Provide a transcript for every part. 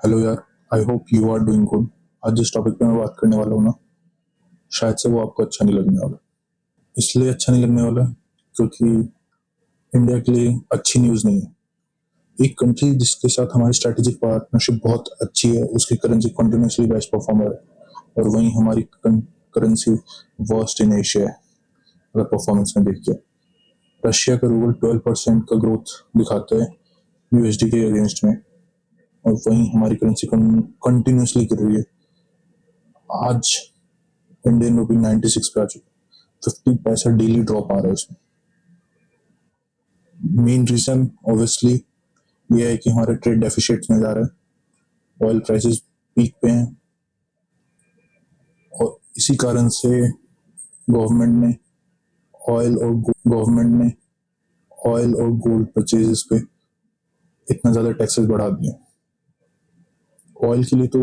Hello यार। I hope you are doing good. आज जिस टॉपिक पे मैं बात करने वाला हूँ ना, शायद से वो आपको अच्छा नहीं लगने वाला। इसलिए अच्छा नहीं लगने वाला क्योंकि इंडिया के लिए अच्छी न्यूज़ नहीं है। एक कंट्री जिसके साथ हमारी स्ट्रैटेजिक पार्टनरशिप बहुत अच्छी है, उसकी करेंसी कंटिन्यूसली बेस्ट परफॉर्मर है, और वहीं हमारी करेंसी वर्स्ट इन एशिया है अगर परफॉर्मेंस में देखिए। रशिया का रूबल 12% का ग्रोथ दिखाता है यूएसडी के अगेंस्ट में, और वहीं हमारी करेंसी कंटिन्यूसली गिर रही है। आज इंडियन रुपी 96 पे आ चुका, 50 पैसा डेली ड्रॉप आ रहा है उसमें। मेन रीजन ऑब्वियसली ये है कि हमारे ट्रेड डेफिसिट में जा रहा है, ऑयल प्राइसेस पीक पे हैं, और इसी कारण से गवर्नमेंट ने गवर्नमेंट ने ऑयल और गोल्ड परचेजेस पे इतना ज़्यादा टैक्सेस बढ़ा दिए। ऑयल के लिए तो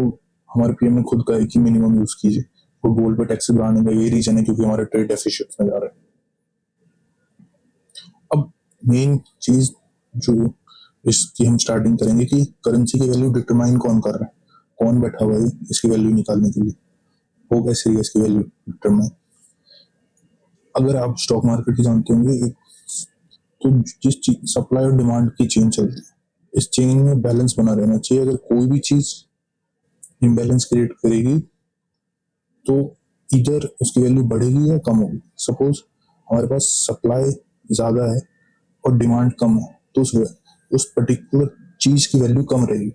हमारे पीएम ने खुद कहा है कि मिनिमम यूज़ कीजिए, और गोल्ड पे टैक्सेस बढ़ाने का यही रीजन है क्योंकि हमारे ट्रेड डेफिसिट में जा रहा है। अब मेन चीज़ जो इसकी हम स्टार्टिंग करेंगे कि करेंसी की वैल्यू डिटरमाइन कौन कर रहा है, कौन बैठा हुआ है इसकी वैल्यू निकालने के लिए, वो कैसे है इसकी वैल्यू डिटरमाइन। अगर आप स्टॉक मार्केट की जानते होंगे, तो जिस सप्लाई और डिमांड की चेन चलती है, इस चेन में बैलेंस बना रहना चाहिए। अगर कोई भी चीज़ इम्बैलेंस क्रिएट करेगी तो इधर उसकी वैल्यू बढ़ेगी या कम होगी। सपोज हमारे पास सप्लाई ज़्यादा है और डिमांड कम है, तो उस पर्टिकुलर चीज़ की वैल्यू कम रहेगी।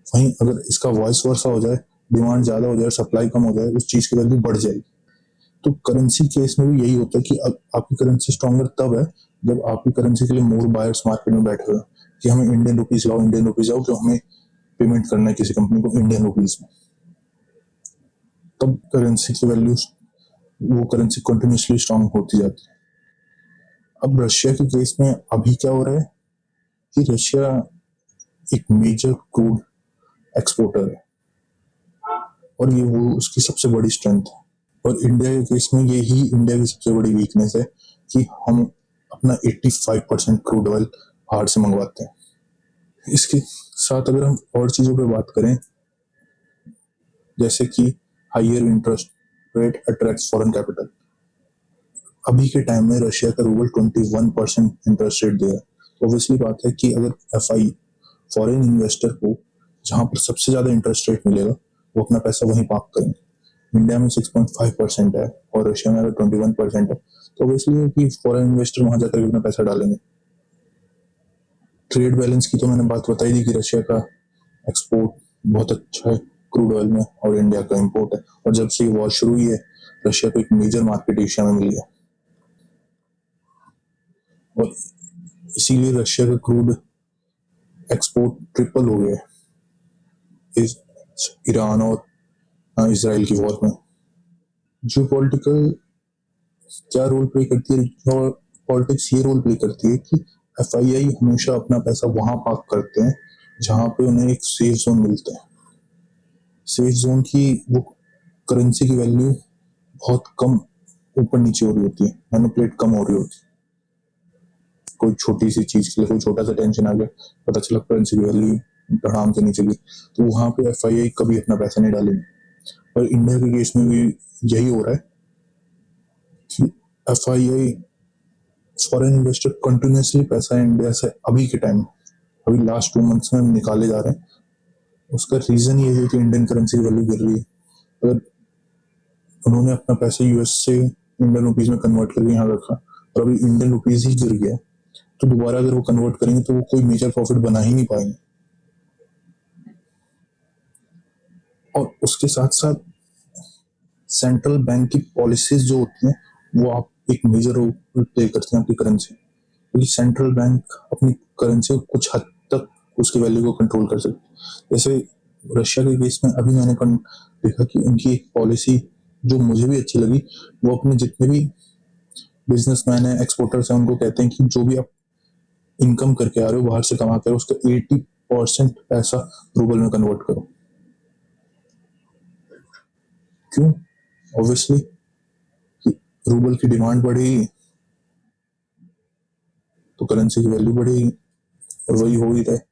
वहीं अगर इसका वॉइस वर्सा हो जाए, डिमांड ज़्यादा हो जाए, सप्लाई कम हो जाए, उस चीज़ की वैल्यू बढ़ जाएगी। तो करेंसी केस में भी यही होता है कि आपकी करेंसी स्ट्रॉन्गर तब है जब आपकी करेंसी के लिए मोर बायर्स मार्केट में बैठे हुए हैं कि हमें इंडियन रुपीज़ लाओ, इंडियन रुपीज़ लाओ, कि हमें पेमेंट करना है किसी कंपनी को इंडियन रुपीज़ में। तब करेंसी की वैल्यू, वो करेंसी कंटिन्यूसली स्ट्रांग होती जाती है। अब रशिया के केस में अभी क्या हो रहा है कि रशिया एक मेजर क्रूड एक्सपोर्टर है, और ये वो उसकी सबसे बड़ी स्ट्रेंथ है। और इंडिया के केस में यही इंडिया की सबसे बड़ी वीकनेस है कि हम अपना 85% क्रूड ऑयल बाहर से मंगवाते हैं। इसके साथ अगर हम और चीज़ों पे बात करें, जैसे कि higher interest rate attracts foreign capital. अभी के टाइम में रशिया का रूबल 21% इंटरेस्ट रेट दे रहा है, तो ऑब्वियसली बात है कि अगर एफआई फॉरेन इन्वेस्टर को जहाँ पर सबसे ज़्यादा इंटरेस्ट रेट मिलेगा, वो अपना पैसा वहीं पार्क करेंगे। इंडिया में 6.5% है और रशिया में अगर 21% है, तो ऑब्वियसली कि फॉरेन इन्वेस्टर वहाँ जाकर अपना पैसा डालेंगे। ट्रेड बैलेंस की तो मैंने बात बताई दी कि रशिया का एक्सपोर्ट बहुत अच्छा है क्रूड ऑयल में, और इंडिया का इम्पोर्ट है। और जब से ये वॉर शुरू हुई है, रशिया को एक मेजर मार्केट एशिया में मिल गया, और इसीलिए रशिया का क्रूड एक्सपोर्ट ट्रिपल हो गया है इस ईरान और इसराइल की वॉर में। जो पॉलिटिकल क्या रोल प्ले करती है, और पॉलिटिक्स ये रोल प्ले करती है कि एफआईआई हमेशा अपना पैसा वहां पार्क करते हैं जहां पे उन्हें एक सेफ जोन मिलता है। सेफ जोन की वो करेंसी की वैल्यू बहुत कम ऊपर नीचे हो रही होती है, मैनिपुलेट कम हो रही होती है। कोई छोटी सी चीज के लिए कोई छोटा सा टेंशन आ गया, पता चला करेंसी की वैल्यू धड़ाम से नीचे गई, तो वहां पे एफआईआई कभी अपना पैसा नहीं डालेंगे। और इंडिया के केस में भी यही हो रहा है कि एफआईआई फॉरेन इन्वेस्टर कंटिन्यूसली पैसा इंडिया से अभी के टाइम, अभी लास्ट 2 मंथ्स में निकाले जा रहे हैं। उसका रीजन ये है कि इंडियन करेंसी की वैल्यू गिर रही है। अगर उन्होंने अपना पैसा यूएस से इंडियन रुपीज में कन्वर्ट करके यहाँ रखा और अभी इंडियन रुपीज ही गिर गया, तो दोबारा अगर वो कन्वर्ट करेंगे तो वो कोई मेजर प्रॉफिट बना ही नहीं पाएंगे। और उसके साथ साथ सेंट्रल बैंक की पॉलिसीज जो होती हैं, वो आप एक मेजर रोल प्ले करती हैं आपकी करेंसी, क्योंकि सेंट्रल बैंक अपनी करेंसी को कुछ हद तक उसकी वैल्यू को कंट्रोल कर सकती है। जैसे रशिया के केस में अभी मैंने देखा कि उनकी एक पॉलिसी जो मुझे भी अच्छी लगी, वो अपने जितने भी बिजनेसमैन है, एक्सपोर्टर्स हैं, उनको कहते हैं कि जो भी आप इनकम करके आ रहे हो, बाहर से कमा कर, उसका 80% पैसा रूबल में कन्वर्ट करो। क्यों? ऑब्वियसली कि रूबल की डिमांड बढ़ेगी तो करेंसी की वैल्यू बढ़ेगी, और वही हो ही रहा है।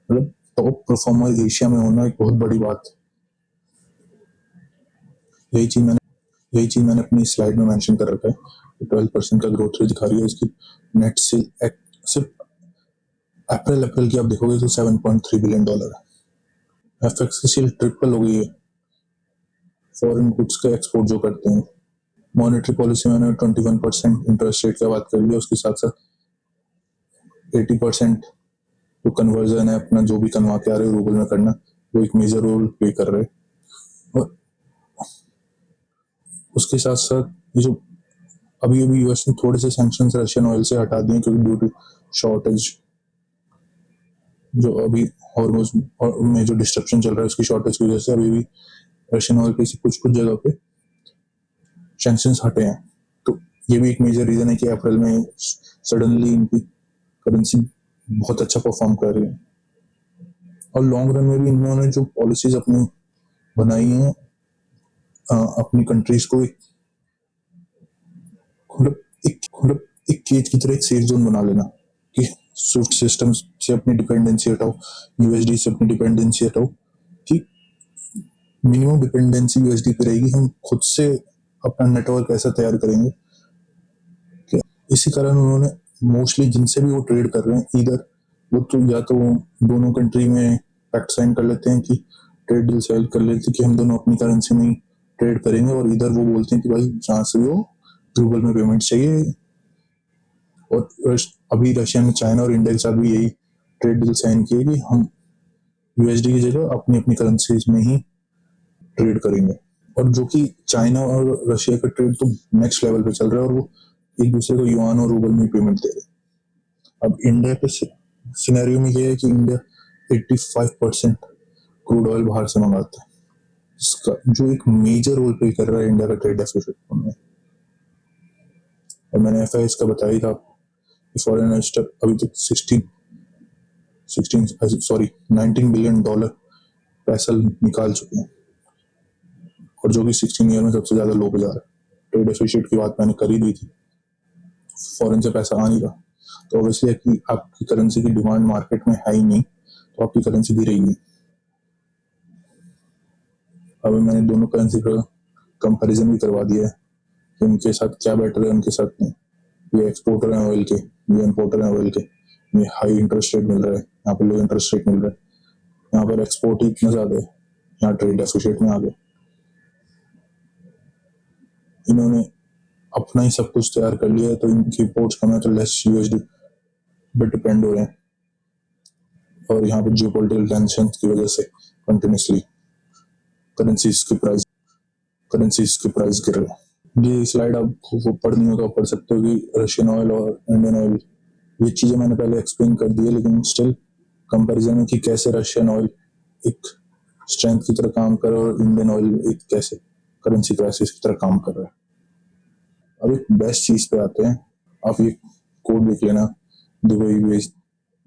मतलब टॉप परफॉर्मर एशिया में होना एक बहुत बड़ी बात है। यही चीज मैंने अपनी स्लाइड में मेंशन कर रखा है। 12% का ग्रोथ रेट दिखा रही है इसकी नेट सेल। सिर्फ अप्रैल की आप देखोगे तो $7.3 बिलियन है। एफएक्स की सेल ट्रिपल हो गई है फॉरेन गुड्स का एक्सपोर्ट जो करते हैं। मॉनेटरी पॉलिसी में 21% इंटरेस्ट रेट की बात कर लिया, उसके साथ साथ 80% जो कन्वर्जन है अपना जो भी कमा के आ रहे हो रूबल में करना, वो एक मेजर रोल प्ले कर रहे हैं। और उसके साथ साथ ये जो अभी यूएस ने थोड़े से सैंक्शंस रशियन ऑयल से हटा दिए क्योंकि ड्यू टू शॉर्टेज जो अभी हॉर्मोज में जो डिस्ट्रप्शन चल रहा है उसकी शॉर्टेज की वजह से अभी भी रशियन ऑयल पे कुछ जगह पे सैंक्शंस हटे हैं। तो ये भी एक मेजर रीजन है कि अप्रैल में सडनली इनकी करेंसी बहुत अच्छा परफॉर्म कर रही है। और लॉन्ग रन में भी इन्होंने जो पॉलिसीज अपनी बनाई हैं अपनी कंट्रीज को एक केज की तरह एक सेफ जोन बना लेना कि स्विफ्ट सिस्टम से अपनी डिपेंडेंसी हटाओ, यूएसडी से अपनी डिपेंडेंसी हटाओ, कि मिनिमम डिपेंडेंसी यूएसडी पे रहेगी। हम खुद से अपना नेटवर्क ऐसा तैयार करेंगे कि इसी कारण उन्होंने मोस्टली जिनसे भी वो ट्रेड कर रहे हैं इधर वो तो या तो दोनों कंट्री में पैक्ट साइन कर लेते हैं कि ट्रेड डील साइन कर लेते हैं कि हम दोनों अपनी करेंसी में ही ट्रेड करेंगे, और इधर वो बोलते हैं कि भाई जहाँ से वो रूबल में पेमेंट चाहिए। और अभी रशिया ने चाइना और इंडिया के साथ भी यही ट्रेड डील साइन किए कि हम यूएसडी की जगह अपनी अपनी करेंसीज में ही ट्रेड करेंगे। और जो कि चाइना और रशिया का ट्रेड तो नेक्स्ट लेवल पे चल रहा है और वो एक दूसरे को युआन और रूबल में पेमेंट दे रहे हैं। अब इंडिया के सिनेरियो में ये है कि इंडिया 85% क्रूड ऑयल बाहर से मंगाता है, इसका जो एक मेजर रोल प्ले कर रहा है इंडिया का ट्रेड डेफिसिट में। और मैंने एफआईएस का बताया ही था फॉरेन इन्वेस्टर अभी तक 19 बिलियन डॉलर पैसा निकाल चुके हैं, और जो कि 16 ईयर में सबसे ज्यादा लो पे जा रहा है। ट्रेड डेफिसिट की बात मैंने कर ही दी थी, फॉरेन से पैसा आ नहीं रहा, तो ऑब्वियसली कि आपकी करेंसी की डिमांड मार्केट में है ही नहीं, तो आपकी करेंसी गिरेगी। अभी मैंने दोनों करेंसी का कंपैरिजन भी करवा दिया है कि उनके साथ क्या बेटर है, उनके साथ नहीं। ये एक्सपोर्टर हैं ऑयल के, ये इम्पोर्टर हैं ऑयल के। ये हाई इंटरेस्ट रेट मिल रहा है, यहाँ पर लो इंटरेस्ट रेट मिल रहा है, यहाँ पर एक्सपोर्ट ही इतना ज्यादा है, यहाँ ट्रेड डेफिसिट में आ गए। इन्होंने अपना ही सब कुछ तैयार कर लिया है, तो इनकी इम्पोर्ट्स कम है तो लेस यूएसडी पे डिपेंड हो रहे हैं, और यहाँ पर जियोपॉलिटिकल टेंशन की वजह से कंटिन्यूसली करेंसीज के प्राइस गिर रहे हैं। ये स्लाइड आपको पढ़नी हो तो आप पढ़ सकते हो कि रशियन ऑयल और इंडियन ऑयल, ये चीजें मैंने पहले एक्सप्लेन कर दी है, लेकिन स्टिल कंपैरिजन में कि कैसे रशियन ऑयल एक स्ट्रेंथ की तरह काम कर रहा है और इंडियन ऑयल एक कैसे करेंसी क्राइसिस की तरह काम कर रहा है। अब एक बेस्ट चीज पे आते हैं, आप ये कोड लिख लेना, दुबई बेस्ड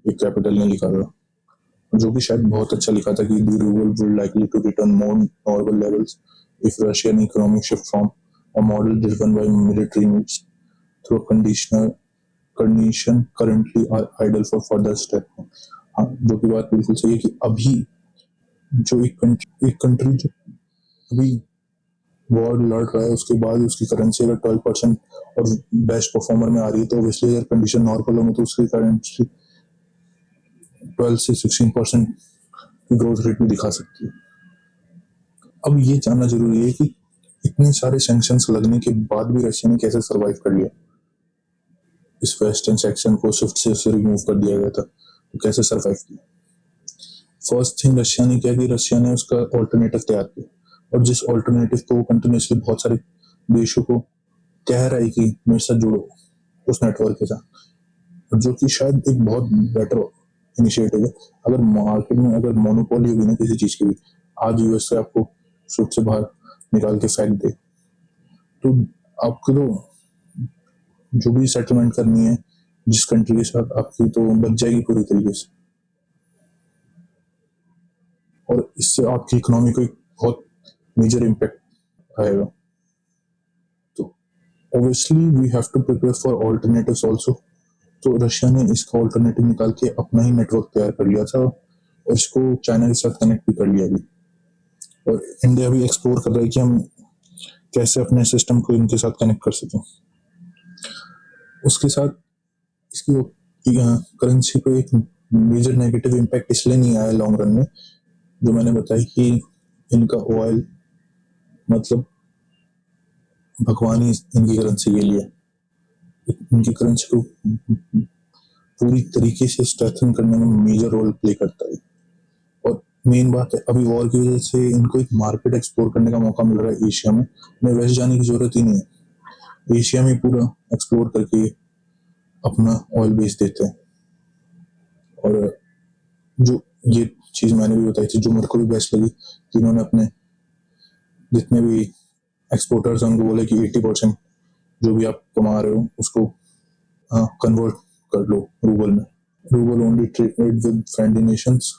एक कैपिटल ने लिखा था, जो कि शायद बहुत अच्छा लिखा था कि the ruble will likely to return more normal levels if Russian economy shift from a model driven by military needs through condition currently are idle for further step। हाँ, जो की बात बिल्कुल सही है कि अभी जो एक कंट्री जो अभी वॉर लड़ रहा है उसके बाद उसकी करेंसी अगर 12% और बेस्ट परफॉर्मर में आ रही है, तो ऑब्वियसली अगर कंडीशन नॉर्मल होंगे तो उसकी करेंसी 12 से 16% की ग्रोथ रेट भी दिखा सकती है। अब ये जानना जरूरी है कि इतने सारे सैंक्शंस लगने के बाद भी रशिया ने कैसे सरवाइव कर लिया। इस वेस्टर्न सेक्शन को स्विफ्ट से रिमूव कर दिया गया था, तो कैसे सरवाइव किया। फर्स्ट थिंग रशिया ने किया कि रशिया ने उसका ऑल्टरनेटिव तैयार किया, और जिस ऑल्टरनेटिव को वो कंटिन्यूसली बहुत सारे देशों को कह रहा है कि मेरे साथ जुड़ो उस नेटवर्क के साथ, और जो कि शायद एक बहुत बेटर इनिशिएटिव है। अगर मार्केट में अगर मोनोपोली होगी ना किसी चीज की भी, आज यूएस से आपको स्विफ्ट से बाहर निकाल के फेंक दे, तो आपको तो जो भी सेटलमेंट करनी है जिस कंट्री के साथ आपकी, तो बच जाएगी पूरी तरीके से, और इससे आपकी इकोनॉमी को एक बहुत मेजर इम्पैक्ट आएगा। तो obviously we have to prepare for alternatives also. तो रशिया ने इसका ऑल्टरनेटिव निकाल के अपना ही नेटवर्क तैयार कर लिया था, और इसको चाइना के साथ कनेक्ट भी कर लिया अभी, और इंडिया भी एक्सप्लोर कर रहा है कि हम कैसे अपने सिस्टम को इनके साथ कनेक्ट कर सकें। उसके साथ इसकी करेंसी पे एक मेजर नेगेटिव इम्पैक्ट इसलिए नहीं आया लॉन्ग रन में, जो मैंने बताया कि इनका ऑयल मतलब भगवान ही इनकी करेंसी के लिए, इनकी करेंसी को पूरी तरीके से स्ट्रेंथन करने में मेजर रोल प्ले करता है। और मेन बात है, अभी वॉर की वजह से इनको एक मार्केट एक्सप्लोर करने का मौका मिल रहा है एशिया में, उन्हें वेस्ट जाने की जरूरत ही नहीं है, एशिया में पूरा एक्सप्लोर करके अपना ऑयल बेच देते हैं। और जो ये चीज़ मैंने भी बताई थी, जो मेरे को भी बेस्ट लगी कि इन्होंने अपने जितने भी एक्सपोर्टर्स हैं उनको बोले कि 80% जो भी आप कमा रहे हो उसको कन्वर्ट कर लो रूबल में, rouble only trade with friendly Nations,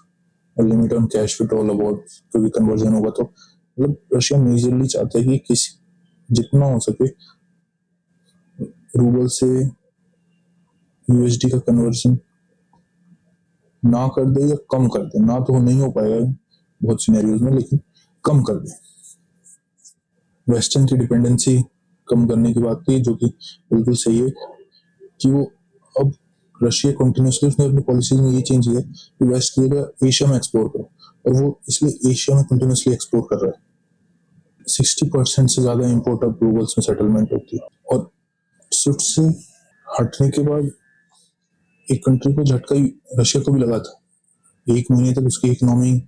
limit on cash withdrawal about, क्योंकि कन्वर्जन होगा तो मतलब रशिया मेजरली चाहता है कि किसी जितना हो सके रूबल से यूएसडी का कन्वर्जन ना कर दे या कम कर दे, ना तो नहीं हो पाएगा बहुत सिनेरियोज में, लेकिन कम कर दे। वेस्टर्न की डिपेंडेंसी कम करने की बात की, जो कि बिल्कुल सही है कि वो अब रशिया कंटिन्यूसली उसने अपनी पॉलिसी में ये चेंज किया कि वेस्ट की जगह एशिया में एक्सप्लोर करो, और वो इसलिए एशिया में कंटिन्यूसली एक्सप्लोर कर रहा है। 60% से ज्यादा इंपोर्ट अब रूबल्स में सेटलमेंट होती है। और स्विफ्ट से हटने के बाद एक कंट्री को झटका रशिया को भी लगा था, 1 महीने तक उसकी इकोनॉमी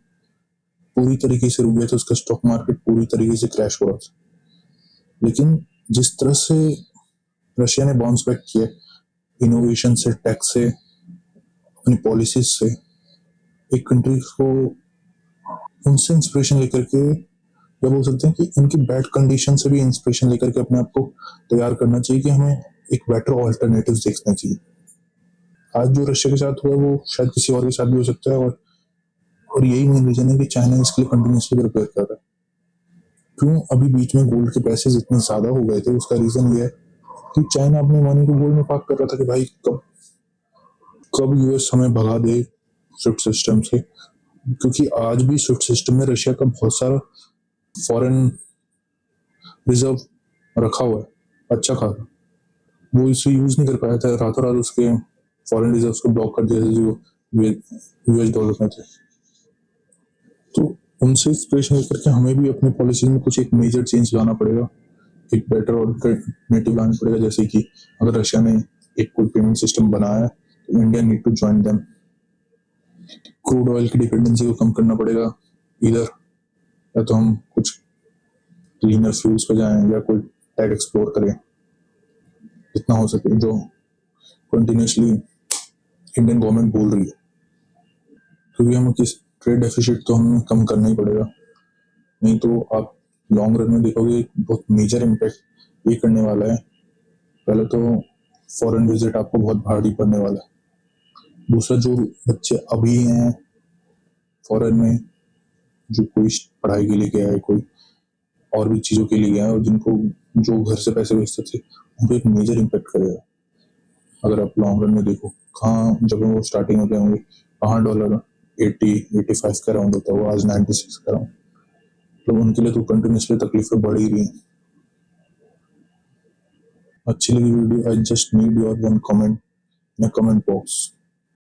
पूरी तरीके से रुक गया था, उसका स्टॉक मार्केट पूरी तरीके से क्रैश हो रहा था। लेकिन जिस तरह से रशिया ने बाउंस बैक किया, इनोवेशन से, टैक्स से, अपनी पॉलिसीज से, एक कंट्री को उनसे इंस्पिरेशन लेकर के, या बोल सकते हैं कि उनकी बैड कंडीशन से भी इंस्पिरेशन लेकर के अपने आप को तैयार करना चाहिए कि हमें एक बेटर ऑल्टरनेटिव देखना चाहिए। आज जो रशिया के साथ हुआ है वो शायद किसी और के साथ भी हो सकता है, और यही मेन रीजन है कि चाइना इसके लिए कंटिन्यूसली प्रिपेयर कर रहा है। क्यों अभी बीच में गोल्ड के पैसे इतने ज्यादा हो गए थे, उसका रीजन ये है कि चाइना अपने मनी को गोल्ड में पार्क कर रहा था कि भाई कब कब यूएस हमें भगा दे स्विफ्ट सिस्टम से, क्योंकि आज भी स्विफ्ट सिस्टम में रशिया का बहुत सारा फॉरेन रिजर्व रखा हुआ है, अच्छा खासा, वो इसे यूज नहीं कर पाया था, रातों रात उसके फॉरेन रिजर्व को ब्लॉक कर दिया जो यूएस डॉलर में थे। तो उनसे इंस्पिरेशन लेकर के हमें भी अपनी पॉलिसी में कुछ एक मेजर चेंज लाना पड़ेगा, एक बेटर ऑल्टरनेटिव लाना पड़ेगा। जैसे कि अगर रशिया ने एक कोई पेमेंट सिस्टम बनाया तो India need to join them. Crude oil की डिपेंडेंसी को कम करना पड़ेगा, इधर या तो हम कुछ क्लीनर फ्यूल्स पे जाएं या कोई टेक एक्सप्लोर करें जितना हो सके, जो कंटिन्यूसली इंडियन गवर्नमेंट बोल रही है, क्योंकि हमें किस ट्रेड डेफिसिट तो हमें कम करना ही पड़ेगा। नहीं तो आप लॉन्ग रन में देखोगे बहुत मेजर इम्पैक्ट ये करने वाला है। पहले तो फॉरेन विजिट आपको बहुत भारी पड़ने वाला है, दूसरा जो बच्चे अभी हैं फॉरेन में, जो कोई पढ़ाई के लिए गया है, कोई और भी चीज़ों के लिए गया है, और जिनको जो घर से पैसे भेजते थे, उनको एक मेजर इम्पैक्ट करेगा। अगर आप लॉन्ग रन में देखो, कहाँ जब वो स्टार्टिंग में गए होंगे कहाँ डॉलर 80-85 का राउंड होता है, वो आज 96 का राउंड, तो उनके लिए तो कंटिन्यूसली तकलीफें बढ़ ही रही हैं। अच्छी लगी video, I just need your one comment in comment box.